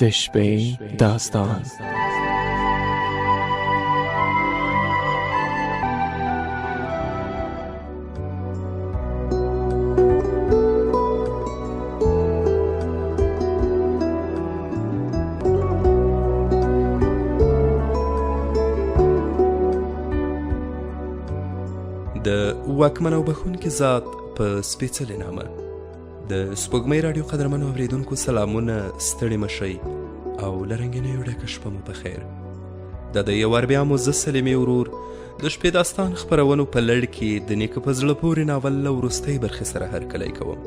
د شپې داستان. د واکمن او بخونکي ذات په سپېڅلې نامه. د سپوږمۍ راډیو قدرمنو اورېدونکو سلامونه، ستړي مشئ او له رنګینیو ډکه شپه مو په خیر. دا د یو وار بیا مو زه سلیمې ورور د شپې داستان خپرونو په لړ کې د نیکه په زړه پورې ناول له وروستۍ برخې سره هرکلی کوم.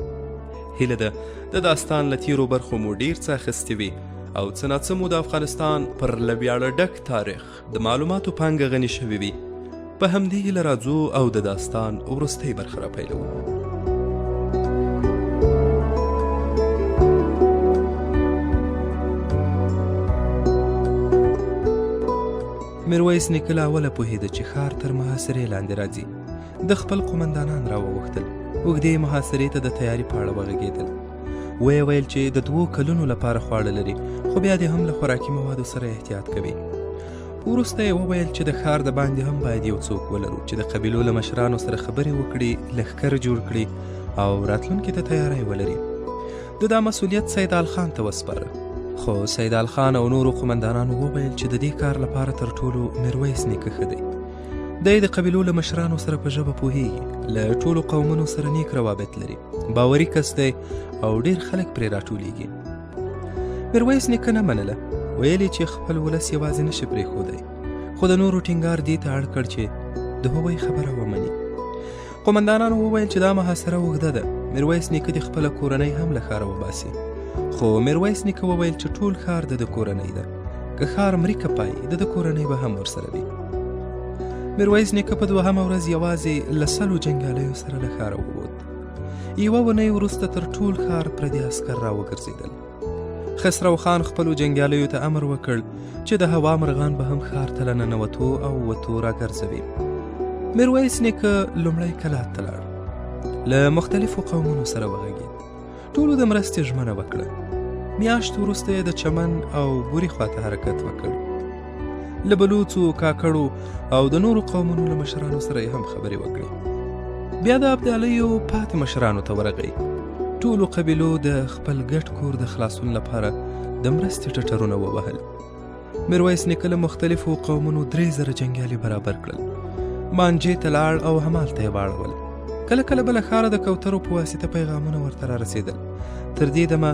هیله ده د داستان له تیرو برخو مو ډېر څه اخیستي وي او څه ناڅه مو د افغانستان پر له ویاړه ډک تاریخ د معلوماتو پانګه غني شوي وي. په همدې هیله راځو او د داستان وروستۍ برخه را پیلوو. میرویس نیکه له اوله پوهېده چې ښار تر محاصرې لاندې راځي. د خپل قومندانان را وغوښتل. اوږدې محاصرې ته د تیاري په اړه وغږېدل. ویې ویل چې د 2 کلونو لپاره خواړه لري، خو بیا دې هم له خوراکي موادو سره احتیاط کوي. وروسته یې وویل چې د ښار د باندې هم باید یو څوک ولرو چې د قبیلو له مشرانو سره خبرې وکړي، لښکر جوړ کړي او راتلونکي ته تیاری ولري. دا مسؤلیت سیدال خان ته وسپاره، خو سیدال خان او نورو قومندانانو وویل چې د دې کار لپاره تر ټولو میرویس نیکه ښه دی. دی د قبیلو له مشرانو سره په ژبه پوهیږي، له ټولو قومونو سره نیک روابط لري، باوري کس دی او ډېر خلک پرې راټولیږي. میرویس نیکه نه منله، ویلي چې خپل ولس یوازې نشي پرېښودی، خو د نورو ټینګار دې ته اړ کړ چې د هغوی خبره ومني. قومندانانو وویل چې دا محاصره اوږده ده، میرویس نیکه د خپله کورنۍ هم له ښاره وباسي. خو میرویس نیکه وویل چې ټول ښار د کورنۍ ده، که ښار مري که پای د کورنۍ به هم ورسره وي. میرویس نیکه په 2مه ورځ یوازې له 100 جنګیالیو سره له ښاره ووت. 1 اونۍ وروسته تر ټول ښار پردي عسکر را وګرځېدل. خسرو خان خپلو جنګیالیو ته امر وکړ چې د هوا مرغان به هم ښار ته له ننوتو او وتو راګرځوي. میرویس نیکه لومړی کلات ته لاړ، له مختلفو قومونو سره وغږېد، ټولو د مرستې ژمنه وکړه. میاشت وروسته یې د چمن او بوري خواته حرکت وکړ. له بلوڅو، کاکړو او د نورو قومونو له مشرانو سره یې هم خبرې وکړې. بیا د ابدالیو پاتې مشرانو ته ورغی. ټولو قبیلو د خپل ګډ کور د خلاصون لپاره د مرستې ټټرونه ووهل. میرویس نیکه له مختلفو قومونو 3000 جنګیالي برابر کړل. مانجې ته لاړ او همالته یې واړول. کله کله به له ښاره د کوترو په واسطه پیغامونه ورته را رسېدل. تر دې دمه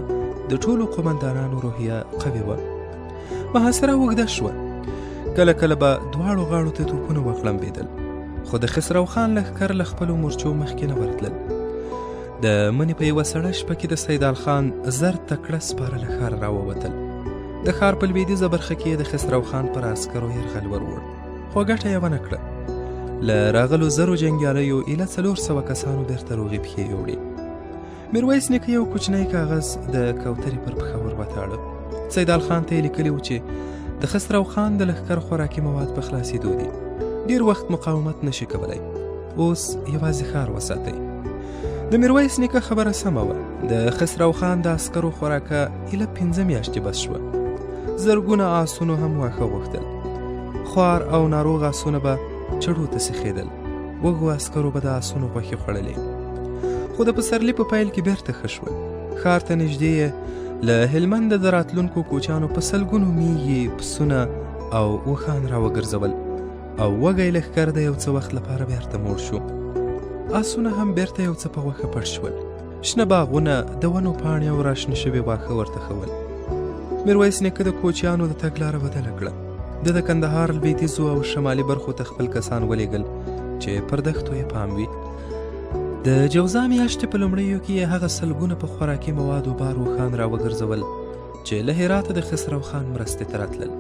د ټولو قومندانانو روحیه قوي وه. محاصره اوږده شوه. کله کله به دواړو غاړو ته توپونه وغړمبېدل، خو د خسرو خان لښکر له خپلو مورچو مخکې نه ورتلل. د مني په یوه سړه شپه کې د سیدال خان زر تکړه سپاره له ښاره راووتل. د ښار په لویدیځه برخه کې د خسرو خان پر عسکرو یرغل وروړ، خو ګټه یې ونه کړه. له راغلو 1000 جنګیالیو ایله 400 کسانو بیرته روغې پښې یوړې. میرویس نیکه یو کوچنی کاغذ د کوترې پر پښه ور وتاړه. سیدال خان ته یې لیکلي و چې د خسرو خان د لښکر خوراکي مواد په خلاصېدو دي، ډېر وخت مقاومت نشي کولی، اوس یوازې ښار وساتئ. د میرویس نیکه خبره سمه وه. د خسرو خان د عسکرو خوراکه ایله 5 میاشتې بس شوه. زرګونه آسونو هم واښه غوښتل. خوار او ناروغ آسونه به چړو ته سیخېدل، وږو عسکرو به د آسونو غوښې خوړلې. خو د پسرلي په پیل کې بیرته ښه شول. ښار ته نږدې یې له هلمنده د راتلونکو کوچیانو په سلګونو میږې، پسونه او اوښان را وګرځول او وږی لښکر د یو څه وخت لپاره بیرته موړ شو. آسونه هم بیرته یو څه په غوښه پټ شول. شنه باغونه، د ونو پاڼې او راشنه شوي واښه ورته ښول. میرویس نیکه د کوچیانو د تګ لاره بدله کړه. د کندهار لویدیځو او شمالي برخو ته خپل کسان ولېږل چې پر دښتو یې پام وي. د جوزا میاشتې په لومړیو کې یې هغه سلګونه په خوراکي موادو بار اوښان را وګرځول چې له هراته د خسرو خان مرستې ته راتلل.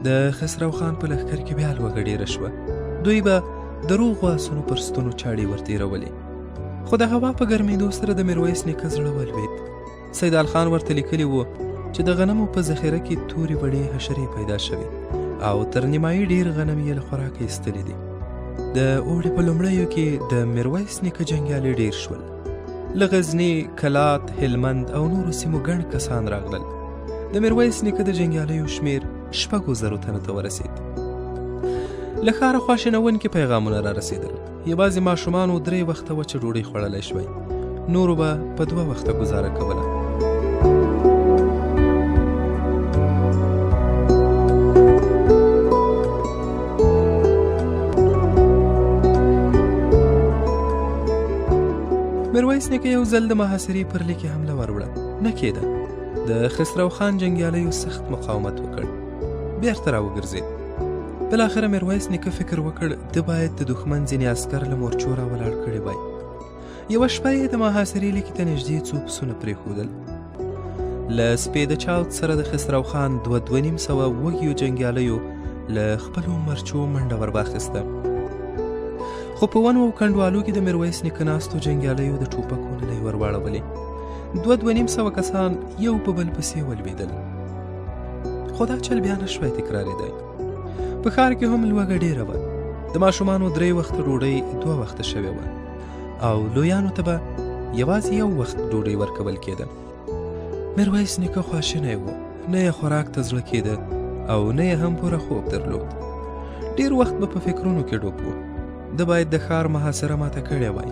د خسرو خان په لښکر کې بیا لوږه ډېره شوه. دوی به د روغو آسونو پر ستونو چاړې ورتېرولې. خو د هوا په ګرمېدو سره د میرویس نیکه زړه ولوېد. سیدال خان ورته لیکلي و چې د غنمو په ذخیره کې تورې وړې حشرې پیدا شوې او تر نیمایي ډېر غنم یې له خوراکه ایستلي دي. د اوړي په لومړیو کې د میرویس نیکه جنګیالي ډېر شول. له غزني، کلات، هلمند او نورو سیمو ګڼ کسان راغلل. د میرویس نیکه د جنګیالیو شمیر 6,000 تنو ته ورسید. له ښاره خواشینونکي پیغامونه را رسېدل. یوازې ماشومانو 3 وخته وچه ډوډۍ خوړلی شوی، نورو به په 2 وخته ګزاره کوله. میرویس نیکه یو ځل د محاصرې پر لیکې حمله وروړه، نه کېده. د خسرو خان جنګیالیو سخت مقاومت وکړ، بیرته راوګرځېد. بالاخره میرویس نیکه فکر وکړ د باید د دښمن ځینې عسکر له مورچو راولاړ کړي وای. یوه شپه یې د محاصرې لیکې ته نږدې څو پسونه پرېښودل. له سپېده چاود سره د خسرو خان 2,500 وږیو جنګیالیو له خپلو مرچو منډه ور واخیسته. خو په ونو او کنډوالو کې د میرویس نیکه ناستو جنګیالیو د ټوپکو نلۍ ور واړولې. 2,500 کسان یو په بل پسې ولوېدل. خو دا چل بیا نشوی تکرارېدی. په ښار کې هم لوږه ډېره وه. د ماشومانو 3 وخته ډوډۍ 2 وخته شوې وه، او لویانو ته به یوازې 1 وخت ډوډۍ ورکول کېده. میرویس نیکه خواشینی و، نه یې خوراک ته زړه کېده او نه یې هم پوره خوب درلود. ډېر وخت به په فکرونو کې ډوب و. د باید د ښار محاصره ماته کړې وای.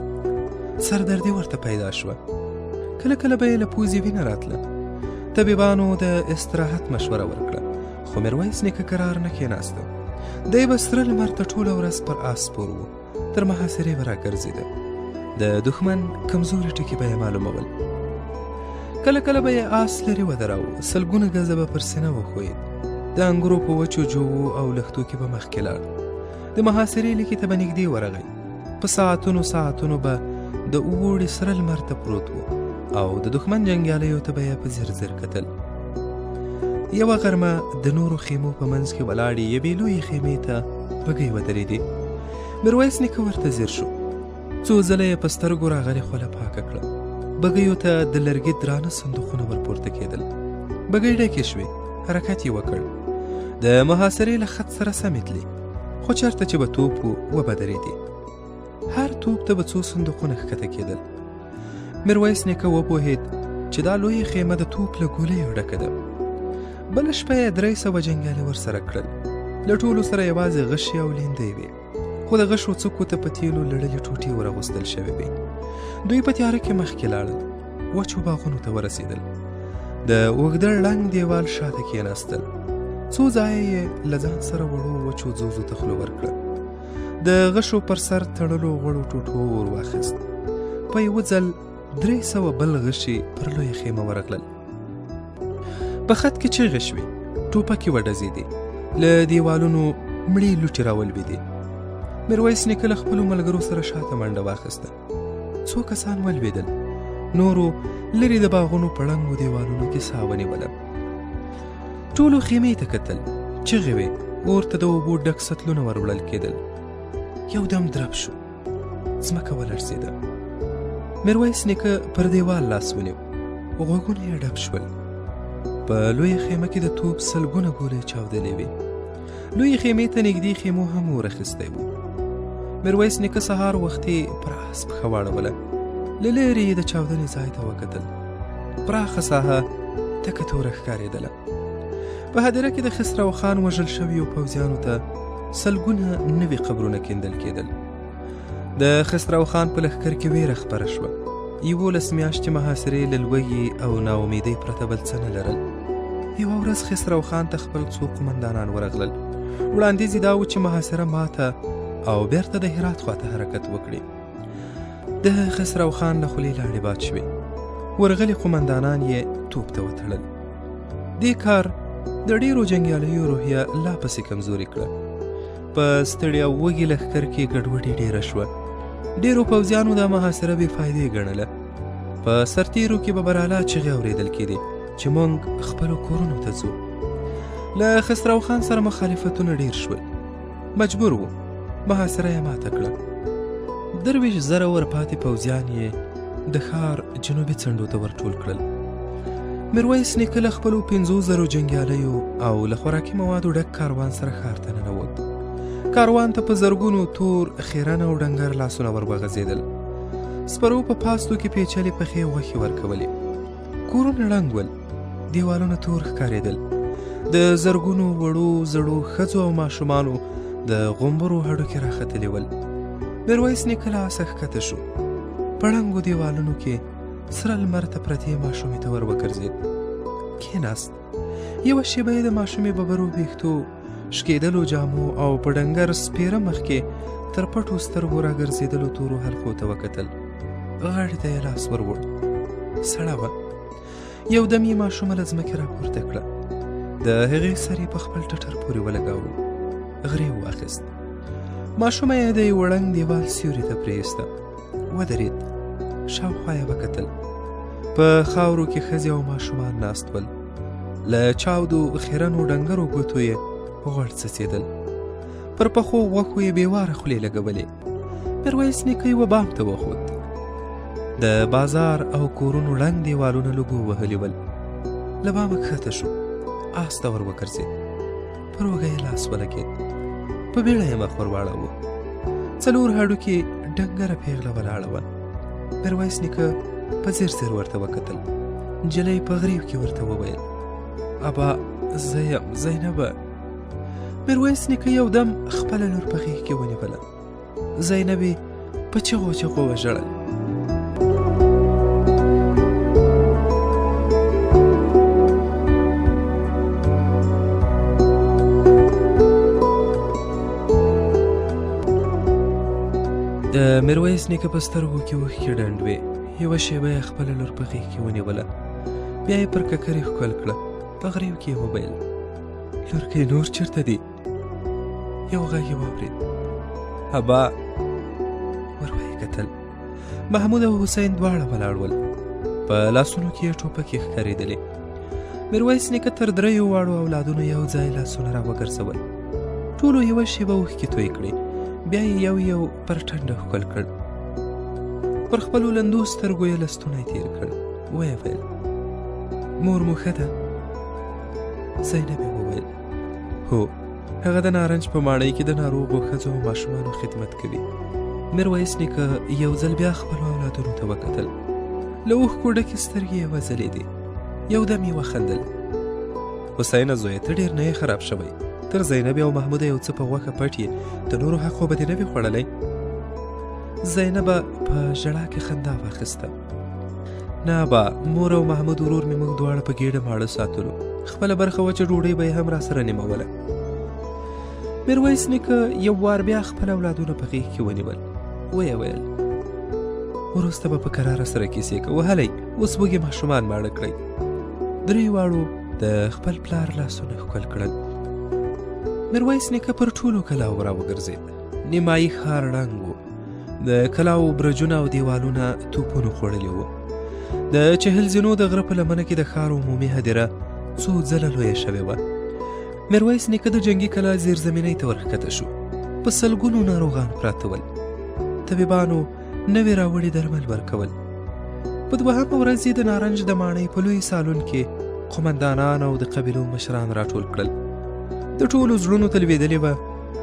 سردردي ورته پیدا شوه. کله کله به یې له پوزې وینه راتله. طبیبانو د استراحت مشوره ورکړه، خو میرویس نیکه قرار نه کېناسته. دی به سره لمر ته ټوله ورځ پر آس سپور و، تر محاصرې به راګرځېده. د دښمن کمزوري ټکي به یې معلومول. کله کله به یې آس لرې ودراوه، 100 ګزه به پر سینه وښویېد. د انګورو په وچو جوو او لښتو کې به مخکې لاړ. د محاصرې لیکې ته به نږدې ورغی. په ساعتونو به د اوړي سره لمر ته پروت و او د دښمن جنګیالیو ته به یې په ځیر ځیر کتل. یوه غرمه د نورو خیمو په منځ کې ولاړې یوې لویې خیمې ته بګۍ ودرېدې. میرویس نیکه ورته ځیر شو. څو ځله یې په سترګو راغلې خوله پاکه کړه. بګیو ته د لرګي درانه صندوقونه ورپورته کېدل. بګۍ ډکې شوې، حرکت یې وکړ. د محاصرې له خط سره سمې تلې، خو چېرته چې به توپ و به درېدې. هر توپ ته به 2 صندوقونه ښکته کېدل. میرویس نیکه وپوهېد چې دا لویه خیمه د توپ له ګولیو ډکه ده. بله شپه یې 300 جنګیالي ورسره کړل. له ټولو سره یوازې غشې او لیندۍ وې، خو د غشو څوکو ته په تیلو لړلې ټوټې ورغوستل شوې وې. دوی په تیاره کې مخکې لاړل، وچو باغونو ته ورسېدل. د اوږده ړنګ دیوال شاته کېناستل. څو ځایه یې له ځان سره وړو وچو ځوزو ته خوله ورکړه. د غشو پر سر تړلو غوړو ټوټو ور واخیست. په یوه ځل 300 بل غشي پر لویه خیمه ورغلل. په خط کې چیغې شوې، ټوپکې وډزېدې، له دیوالونو مړې لوټې راولوېدې. میرویس نیکه له خپلو ملګرو سره شاته منډه واخیسته. 2 کسان ولوېدل، نورو لرې د باغونو په ړنګو دیوالونو کې ساه ونیوله. ټولو خیمې ته کتل، چیغې وې، اور ته د اوبو ډک سطلونه ور وړل کېدل. یو دم درب شو، ځمکه ولړزېده. میرویس نیکه پر دیوال لاس ونیو، غوږونه یې ډب شول. په لویه خیمه کې د توپ 100 ګولۍ چاودلې وې. لویې خیمې ته نږدې خیمو هم اور اخیستی و. میرویس نیکه سهار وختي پر آس پښه واړوله. له لرې یې د چاودنې ځای ته وکتل. پراخه ساحه تکه توره ښکارېدله. په هدیره کې د خسرو خان وژل شویو پوځیانو ته 100 نوي قبرونه کیندل کېدل. د خسرو خان په لښکر کې ویره خپره شوه. 11 میاشتې محاصرې له لوږې او ناامیدۍ پرته بل څه نه لرل. یوه ورځ خسرو خان ته خپل 2 قمندانان ورغلل. وړاندیز یې دا و چې محاصره ماته او بیرته د هرات خواته حرکت وکړي. د خسرو خان له خولې لاړې باد شوې. ورغلي قمندانان یې توپ ته وتړل. دې کار د ډېرو جنګیالیو روحیه لا پسې کمزوري کړه. په ستړي او وږي لښکر کې ګډوډي ډېره شوه. ډېرو پوځیانو دا محاصره بې فایدې ګڼله. په سرتیرو کې به براله چغې اورېدل کېدې چې موږ خپلو کورونو ته ځو. له خسرو خان سره مخالفتونه ډېر شول. مجبور و، محاصره یې ماته کړه. 23,000 ورپاتې پوځیان یې د ښار جنوبي څنډو ته ورټول کړل. میرویس نیکه له خپلو 50,000 جنګیالیو او له خوراکي موادو ډک کاروان سره ښار ته ننوت. کاروان ته په زرګونو تور، خیرن او ډنګر لاسونه ور وغځېدل. سپرو په پاستو کې پیچلې پخې غوښې ورکولې. کورونه ړنګ ول. دیوالونه تور ښکارېدل. د زرګونو وړو زړو ښځو او ماشومانو د غومبرو هډوکي راختلي ول. میرویس نیکه له آسه ښکته شو. په ړنګو دیوالونو کې سره لمر ته پرتې ماشومې ته ور وګرځېد. کېناست. یوه شېبه یې د ماشومې ببرو ویښتو، شکېدلو جامو او په ډنګر سپېره مخ کې تر پټو سترګو راګرځېدلو تورو حلقو ته وکتل. غاړې ته یې لاس ور وړ. سړه وه. یو دم یې ماشومه له ځمکې راپورته کړه. د هغې سر یې په خپل ټټر پورې ولګاوه. غرې واخیست. ماشومه یې د یو ړنګ دیوال سیوري ته پرېیسته. ودرېد. شاوخوا یې وکتل. په خاورو کې ښځې او ماشومان ناست ول. له چاودو خیرنو ډنګرو ګوتو یې غوړ څڅېدل. پر پخو غوښو یې بېواره خولې لګولې. میرویس نیکه یوه بام ته وخوت. د بازار او کورونو ړنګ دیوالونه لږو وهلي ول. له بامه کښته شو. آس ته ور وګرځېد. پر وږه یې لاس ولګېد. په بیړه یې مخ ور واړاوه. 4 هډوکي ډنګره پیغله ولاړه وه. میرویس نیکه په ځیر ځیر ورته وکتل. نجلۍ په غریو کې ورته وویل: ابا زه یم زینبه. میرویس نیکه یو دم خپله لور په غېږ کې ونیوله. زینبې په چغو چغو وژړل. د میرویس نیکه په سترګو کې اوښکې ډنډ وې. یوه شېبه یې خپله لور په غېږ کې ونیوله. بیا یې پر ککرې ښکل کړه. په غریو کې یې وویل: لورکۍ نور چېرته دي؟ یو غږ یې واورېد: ابا. ور ویې کتل. محمود او حسین دواړه ولاړ ول. په لاسونو کې یې ټوپکې ښکارېدلې. میرویس نیکه تر 3 واړو اولادونو یو ځای لاسونه را وګرځول. ټولو یوه شېبه اوښکې توی کړې. بیا یې یو یو پر ټنډه ښکل کړ. پر خپلو لندو سترګو یې لستوڼی تېر کړ. ویې ویل: مور مو ښه ده؟ زینبې وویل: هو، هغه د نارنج په ماڼۍ کې د ناروغو ښځو او ماشومانو خدمت کوي. میرویس نیکه یو ځل بیا خپلو اولادونو ته وکتل. له اوښکو ډکې سترګې یې وځلېدې. یو دم یې وخندل: حسینه زویه، ته ډېر نه یې خراب شوی. تر زینبې او محموده یو څه په غوښه پټ یې. د نورو حق خو به دې نه وي خوړلی. زینبه په ژړا کې خندا واخیسته. نه ابا، مور او محمود ورور مې موږ دواړه په ګېډه ماړه ساتلو. خپله برخه وچه ډوډۍ به یې هم را سره نیموله. میرویس نیکه یو وار بیا خپل اولادونه په غېږ کې ونیول. ویې ویل: وروسته به په کراره سره کیسې کوو. هلئ اوس وږي ماشومان ماړه کړئ. 3 واړو د خپل پلار لاسونه ښکل کړل. میرویس نیکه پر ټولو کلاو را وګرځېد. نیمایي ښار ړنګ و. د کلاو برجونه او دیوالونه توپونو خوړلي وو. د چهل زینو د غره په لمنه کې د ښار عمومي هدیره څو ځله لویه شوې وه. میرویس نیکه د جنګي کلا زیرزمینۍ ته ورښکته شو. په سلګونو ناروغان پراته ول. طبیبانو نوې راوړي درمل ورکول. په 2مه ورځ یې د نارنج د ماڼۍ په لوی سالون کې قومندانان او د قبیلو مشران راټول کړل. د ټولو زړونو ته لوېدلې وه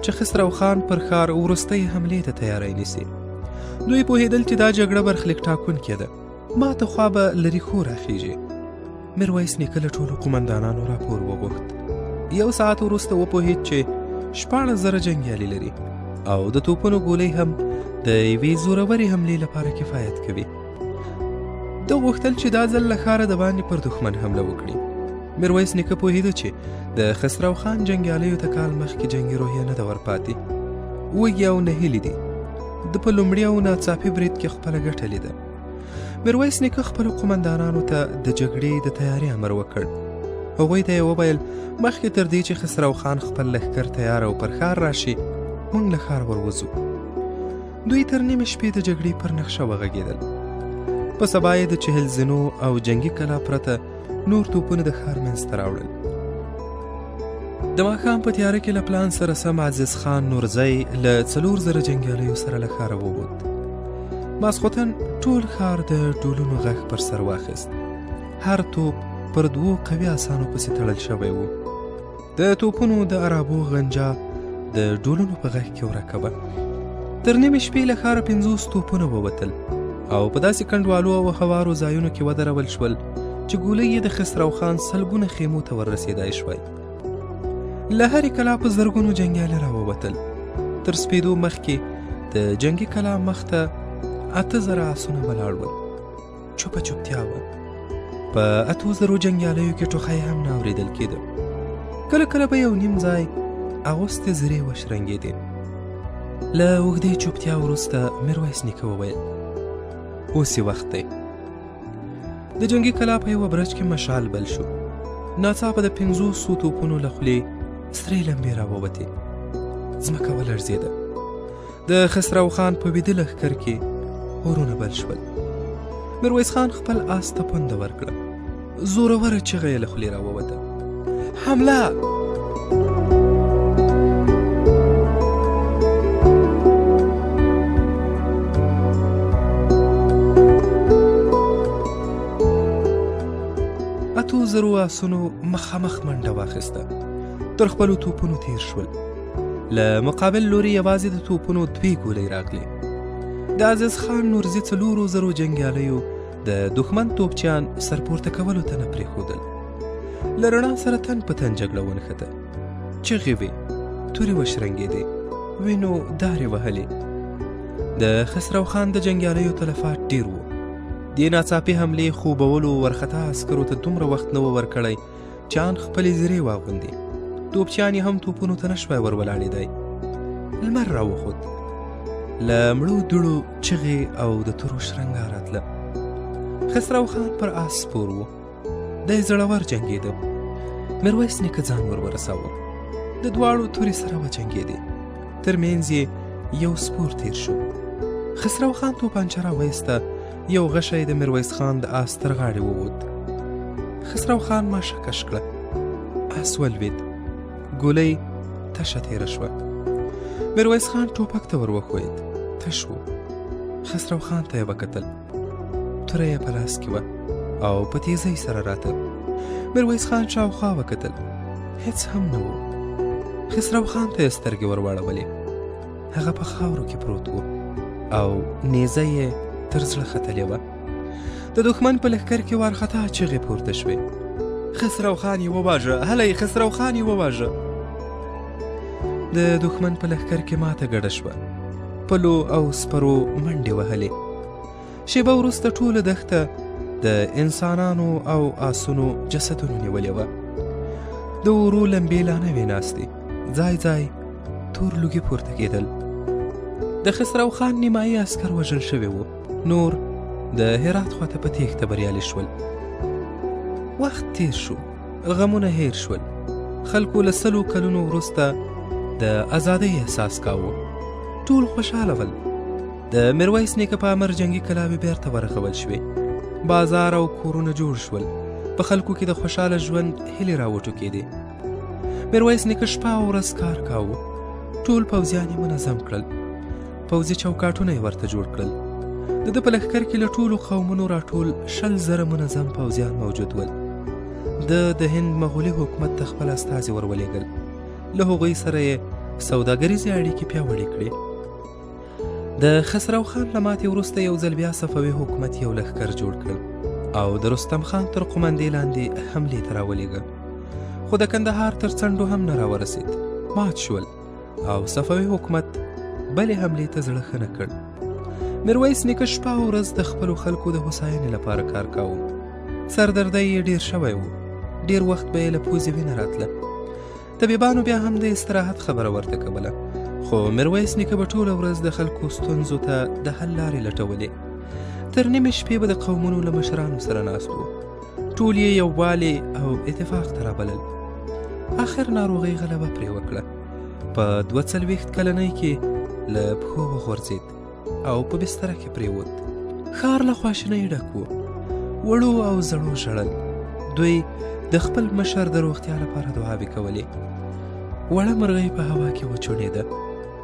چې خسرو خان پر ښار وروستۍ حملې ته تیاری نیسي. دوی پوهېدل چې دا جګړه برخلیک ټاکونکې ده. ماته خوا به لرې خو راخیږي. میرویس نیکه له ټولو قومندانانو راپور وغوښت. 1 ساعت وروسته وپوهېد چې 16,000 جنګیالي لري او د توپونو ګولۍ هم د یوې زورورې حملې لپاره کفایت کوي. ده غوښتل چې دا ځل له ښاره د باندې پر دښمن حمله وکړي. میرویس نیکه پوهېده چې د خسرو خان جنګیالیو ته کال مخکې جنګي روحیه نه ده ورپاتې. وږي او نهیلي دي. د په لومړي او ناڅاپي برید کې خپله ګټه لیده. میرویس نیکه خپلو قومندانانو ته د جګړې د تیاري امر وکړ. هغوی ته یې وویل: مخکې تر دې چې خسرو خان خپل لښکر تیار او پر ښار راشي، موږ له ښار وروځو. دوی تر نیمې شپې د جګړې پر نقشه وغږېدل. په سبا یې د چهل زینو او جنګي کلا پرته نور توپونه د ښار منځ ته راوړل. د ماښام په تیاره کې له پلان سره سم عزیز خان نورزی له 4,000 جنګیالیو سره له ښاره ووت. ماسخوتن ټول ښار د ډولونو غږ پر سر واخیست. هر توپ پر 2 قوي اسانو پسې تړل شوی و. د توپونو د عربو غنجا د ډولونو په غږ کې ورکه وه. تر نیمې شپې له ښاره 50 توپونه ووتل او په داسې کنډوالو او هوارو ځایونو کې ودرول شول چې ګولۍ یې د خسرو خان سلګونه خیمو ته وررسېدای شوی. له هرې کلا په زرګونو جنګیالي راووتل. تر سپېدو مخکې د جنګي کلا مخ ته 8,000 آسونه ولاړ ول. چوپه چوپتیا وه. په 8,000 جنګیالیو کې ټوخی هم نه اورېدل کېده. کله کله به یو نیم ځای اغوستې زرې وشرنګېدې. له اوږدې چوپتیا وروسته میرویس نیکه وویل: اوس یې وخت دی. د جنګي کلا په یوه برج کې مشال بل شو. ناڅاپه د 500 توپونو له خولې سرې لمبې راووتې. ځمکه ولړزېده. د خسرو خان په ویده لښکر کې اورونه بل شول. میرویس خان خپل آس ته پونده ورکړه. زوروره چغه یې له خولې راووته: حمله! اتو زرو آسونو مخامخ منډه واخیسته. تر خپلو توپونو تیر شول. له مقابل لوري یوازې د توپونو 2 ګولۍ راغلې. د عزیز خان نورزي 4,000 جنګیالیو د دښمن توپچیان سرپورته کولو ته نه پرېښودل. له رڼا سره تن په تن جګړه ونښته. چغې وې، تورې وشرنګېدې، وینو دارې وهلې. د خسرو خان د جنګیالیو تلفات ډېر وو. دې ناڅاپي حملې خوبولو ورخطا عسکرو ته دومره وخت نه و ورکړی چې ان خپلې زرې واغوندې. توپچیان یې هم توپونو ته نه شوی ورولاړېدی. لمر راوخوت. له مړو دوړو چغې او د تورو شرنګا راتله. خسرو خان پر آس سپور و. دی زړور جنګېده. میرویس نیکه ځان ورساوه. د دواړو تورې سره وجنګېدې. تر منځ یې یو سپور تیر شو. خسرو خان توپانچه راویسته. یو غشی د میرویس خان د آس تر غاړې ووت. خسرو خان ماشه کش کړه. آس ولوېد. ګولۍ تشه تېره شوه. میرویس خان ټوپک ته ور وښویېد. تش و. خسرو خان ته یې وکتل. توره یې په لاس کې وه او په تیزۍ سره راته. میرویس خان شاوخوا وکتل. هېڅ هم نه و. خسرو خان ته یې سترګې ور واړولې. هغه په خاورو کې پروت و او نیزه یې تر زړه ختلې وه. د دښمن په لښکر کې وارخطا چغې پورته شوې: خسرو خان یې وواژه! هلی خسرو خان یې وواژه! د دښمن په لښکر کې ماته ګډه شوه. پلو او سپرو منډې وهلې. شیبه وروسته ټوله دښته د انسانانو او آسونو جسدونو نیولې وه. د اورو لمبې لا نه وې ناستې. ځای ځای تور لوګي پورته کېدل. د خسرو خان نیمایي عسکر وژل شوي وو. نور د هرات خواته په تېښته بریالي شول. وخت تیر شو. غمونه هیر شول. خلکو له 100 کلونو وروسته د ازادۍ احساس کاوه. ټول خوشحاله ول. د میرویس نیکه په امر جنګي کلاوې بیرته ورغول شوې. بازار او کورونه جوړ شول. په خلکو کې د خوشحاله ژوند هیلې راوټوکېدې. میرویس نیکه شپه او ورځ کار کاوه. ټول پوځیان یې منظم کړل. پوځي چوکاټونه یې ورته جوړ کړل. د ده په لښکر کې له ټولو قومونو راټول 20,000 منظم پوځیان موجود ول. د هند مغولي حکومت ته خپل استازي ورولېږل. له هغوی سره یې سوداګریزې اړیکې پیاوړې کړې. د خسرو خان له ماتې وروسته یو ځل بیا صفوي حکومت یو لښکر جوړ کړ او د رستم خان تر قومندې لاندې حملې ته راولېږه. خو د کندهار تر څنډو هم نه راورسېد. مات شول او صفوي حکومت بلې حملې ته زړه ښه نه کړ. میرویس نیکه شپه او ورځ د خپلو خلکو د هوساینې لپاره کار کاوه. سردردی یې ډېر شوی و. ډېر وخت به یې له پوزې وینه راتله. طبیبانو بیا هم د استراحت خبره ورته کوله. خو میرویس نیکه به ټوله ورځ د خلکو ستونزو ته د حل لارې لټولې. تر نیمې شپې به د قومونو له مشرانو سره ناست و. ټول یې یووالي او اتفاق ته رابلل. آخر ناروغۍ غلبه پرې وکړه. په 42 کلنۍ کې له پښو وغورځېد او په بستره کې پرېوت. ښار له خواشینۍ ډک و. وړو او زړو ژړل. دوی د خپل مشر د روغتیا لپاره دعاوې کولې. وړه مرغۍ په هوا کې وچوڼېده.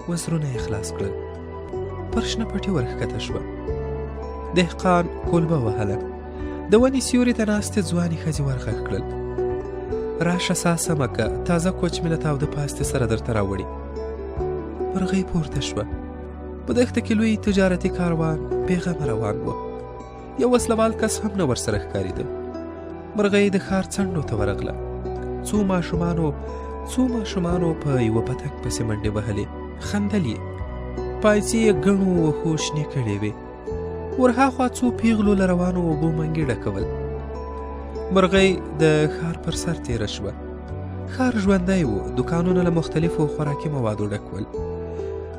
وزرونه یې خلاص کړل. پر شنه پټي ورښکته شوه. دهقان کولبه وهله. د ونې سیوري ته ناستې ځوانې ښځې ورغږ کړل: راشه سا سمه که، تازه کوچ مې له تاوده پاستې سره درته راوړي. مرغۍ پورته شوه. په دښته کې لوی تجارتي کاروان بېغمه روان و. یو وسلوال کس هم نه ورسره ښکارېده. مرغۍ د ښار څنډو ته ورغله. څو ماشومانو په یوه پتک پسې منډې وهلې، خندل یې، پایڅې یې ګڼو وښو شنې کړې وې. ورهاخوا څو پیغلو له روانو اوبو منګې ډکول. مرغۍ د ښار پر سر تېره شوه. ښار ژوندی و، دوکانونه له مختلفو خوراکي موادو ډک ول.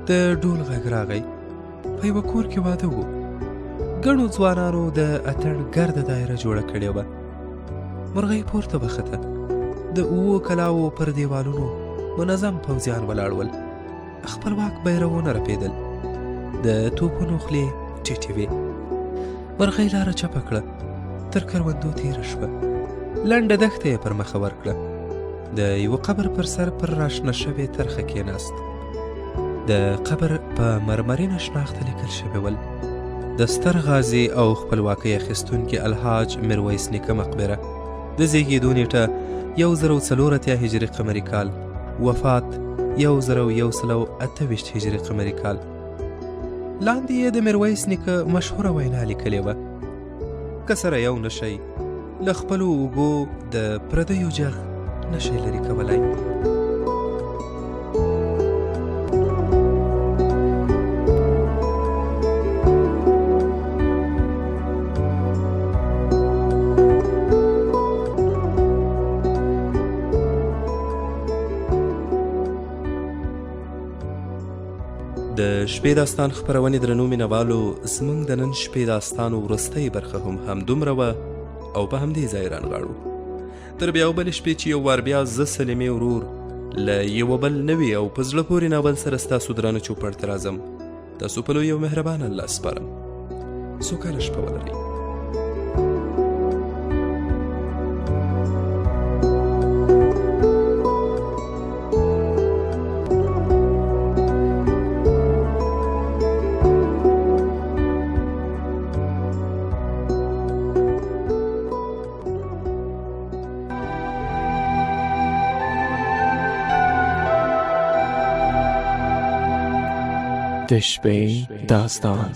د ډول غږ راغی. په یوه کور کې واده و. ګڼو ځوانانو د اتڼ ګرده دایره جوړه کړې وه. مرغۍ پورته وخته. د اوو کلاوو پر دیوالونو منظم پوځیان ولاړ ول. خپلواک بیرغونه رپېدل. د توپونو خولې ټیټې وې. مرغۍ لاره چپه کړه. تر کروندو تېره شوه. لنډه دښته یې پر مخه ورکړه. د یوه قبر پر سر پر راشنه شوې ترخه کېناست. د قبر په مرمرینه شناخته لیکل شوي ول: د ستر غازي او خپلواکۍ اخیستونکي الحاج میرویس نیکه مقبره، د زیږېدو نیټه 1004 هجري قمري کال، وفات 1128 هجري قمري کال. لاندې یې د میرویس نیکه مشهوره وینا لیکلې وه: که سره یو نشئ، له خپلو اوږو د پردیو جغ نشئ لرې کولی. د شپې داستان خپرونې درنو مینوالو، زموږ د نن شپې داستانو وروستۍ برخه هم همدومره وه او په همدې ځای رانغاړو. تر بیا او بلې شپې چې یو وار بیا زه سلیمې ورور له یوه بل نوي او په زړه پورې ناول سره ستاسو درانه چوپړ ته راځم. تاسو په لوی او مهربان الله سپارم. سوکاله شپه ولرئ. د شپې داستان.